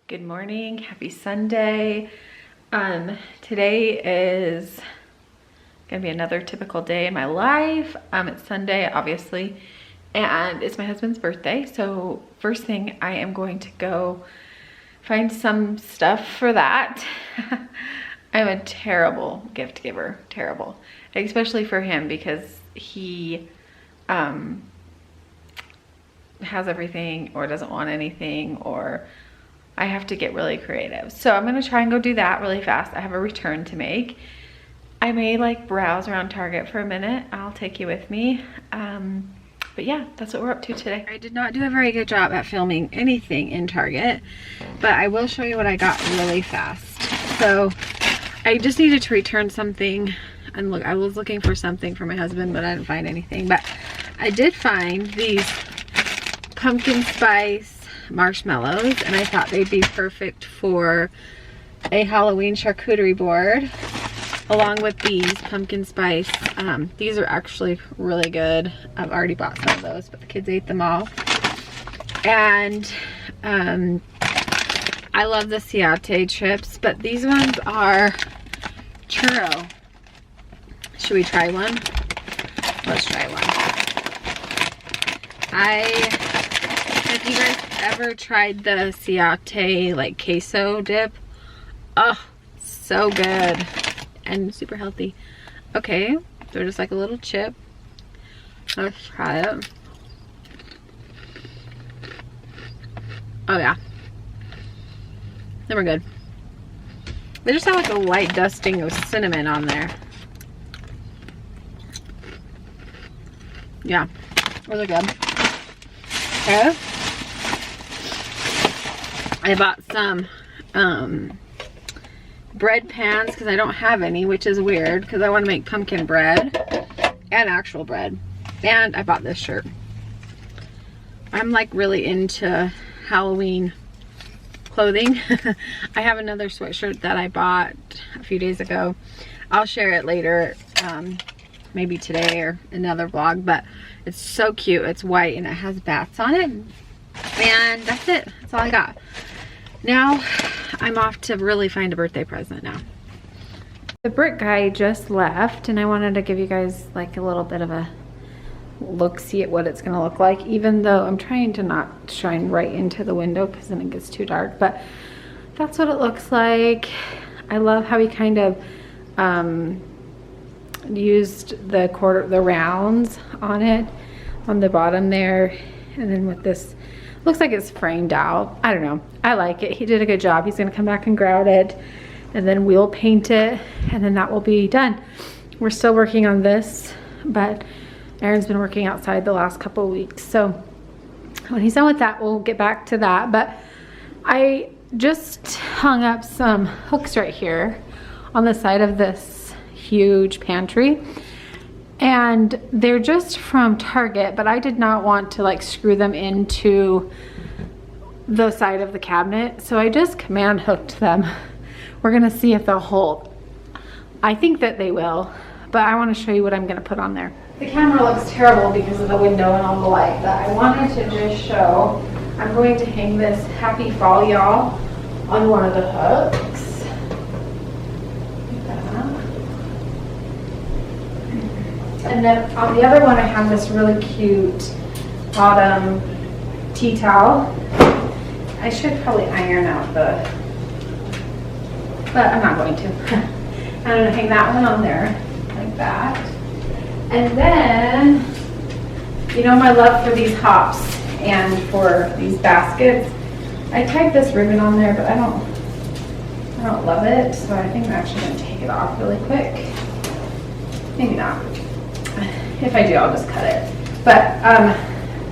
Good morning, happy Sunday. Today is gonna be another typical day in my life. It's Sunday, obviously, and it's my husband's birthday. So first thing, I am going to go find some stuff for that. I'm a terrible gift giver, terrible, especially for him because he has everything or doesn't want anything, or I have to get really creative. So I'm gonna try and go do that really fast. I have a return to make. I may like browse around Target for a minute. I'll take you with me. But yeah, that's what we're up to today. I did not do a very good job at filming anything in Target, but I will show you what I got really fast. So I just needed to return something, and look, I was looking for something for my husband, but I didn't find anything. But I did find these pumpkin spice marshmallows, and I thought they'd be perfect for a Halloween charcuterie board along with these pumpkin spice. These are actually really good. I've already bought some of those, but the kids ate them all. And I love the Ciate chips, but these ones are churro. Should we try one? Let's try one. Have you guys ever tried the Ciate like queso dip? Oh, so good and super healthy. Okay, they're just like a little chip. Let's try it. Oh yeah, they were good. They just have like a light dusting of cinnamon on there. Yeah, really good. Okay. I bought some bread pans because I don't have any, which is weird because I want to make pumpkin bread and actual bread. And I bought this shirt. I'm like really into Halloween clothing. I have another sweatshirt that I bought a few days ago. I'll share it later, maybe today or another vlog, but it's so cute. It's white and it has bats on it. And that's it. That's all I got. Now I'm off to really find a birthday present now. The brick guy just left, and I wanted to give you guys like a little bit of a look, see at what it's gonna look like, even though I'm trying to not shine right into the window because then it gets too dark. But that's what it looks like. I love how he kind of used the rounds on it on the bottom there, and then with this, looks like it's framed out. I don't know, I like it. He did a good job. He's gonna come back and grout it, and then we'll paint it, and then that will be done. We're still working on this, but Aaron's been working outside the last couple of weeks, so when he's done with that, we'll get back to that. But I just hung up some hooks right here on the side of this huge pantry, and they're just from Target, but I did not want to like screw them into the side of the cabinet, so I just command hooked them. We're gonna see if they'll hold. I think that they will, but I want to show you what I'm gonna put on there. The camera looks terrible because of the window and all the light, but I wanted to just show, I'm going to hang this Happy Fall Y'all on one of the hooks. And then on the other one, I have this really cute autumn tea towel. I should probably iron out but I'm not going to. I'm gonna hang that one on there like that. And then, you know my love for these hops and for these baskets. I tied this ribbon on there, but I don't love it, so I think I'm actually gonna take it off really quick. Maybe not. If I do, I'll just cut it. But and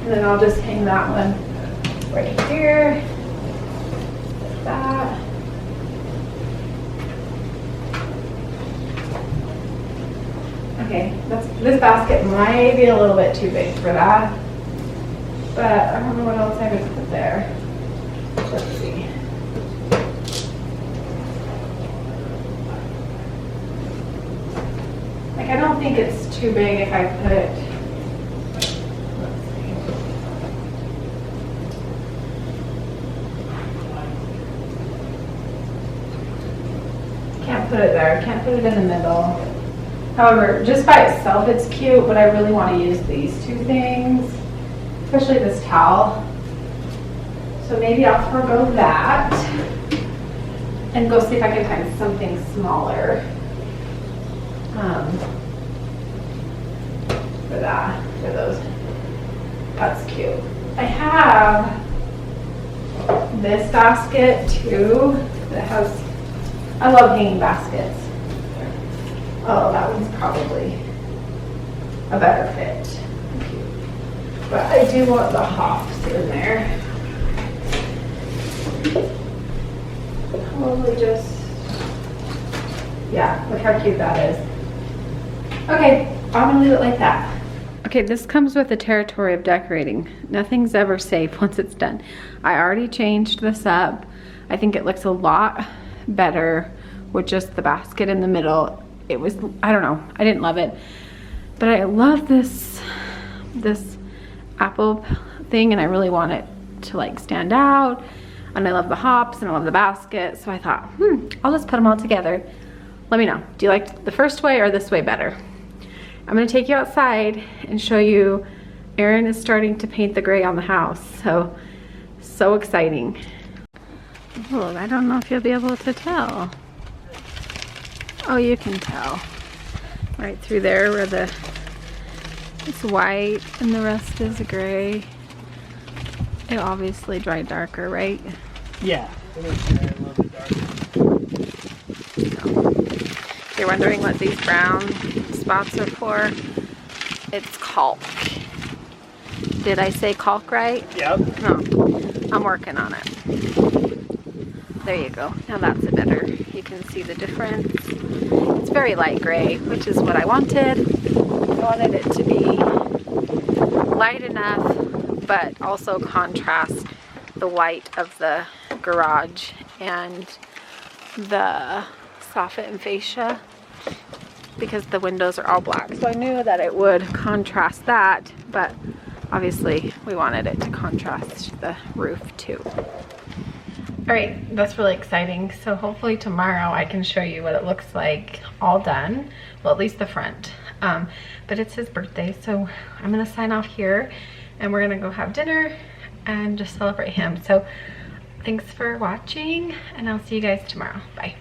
then I'll just hang that one right here, like that. Okay, this basket might be a little bit too big for that, but I don't know what else I would put there. Let's see. Like, I don't think it's too big if I put, let's see. can't put it there. I can't put it in the middle. However, just by itself it's cute, but I really want to use these two things, especially this towel. So maybe I'll forego that and go see if I can find something smaller for those. That's cute. I have this basket too that has, I love hanging baskets. Oh, that one's probably a better fit. But I do want the hops in there. Probably just, yeah, look how cute that is. Okay, I'm gonna leave it like that. Okay, this comes with the territory of decorating. Nothing's ever safe once it's done. I already changed this up. I think it looks a lot better with just the basket in the middle. It was, I don't know, I didn't love it. But I love this apple thing, and I really want it to like stand out. And I love the hops and I love the basket. So I thought, I'll just put them all together. Let me know, do you like the first way or this way better? I'm gonna take you outside and show you. Erin is starting to paint the gray on the house. So exciting. Oh, I don't know if you'll be able to tell. Oh, you can tell. Right through there where it's white and the rest is gray. It obviously dried darker, right? Yeah. A little bit darker. If you're wondering what these brown spots are for, it's caulk. Did I say caulk right? Yep. No, I'm working on it. There you go. Now that's a better, you can see the difference. It's very light gray, which is what I wanted. I wanted it to be light enough, but also contrast the white of the garage and the soffit and fascia, because the windows are all black. So I knew that it would contrast that, but obviously we wanted it to contrast the roof too. All right, that's really exciting. So hopefully tomorrow I can show you what it looks like all done. Well, at least the front. But it's his birthday, so I'm gonna sign off here and we're gonna go have dinner and just celebrate him. So thanks for watching, and I'll see you guys tomorrow. Bye.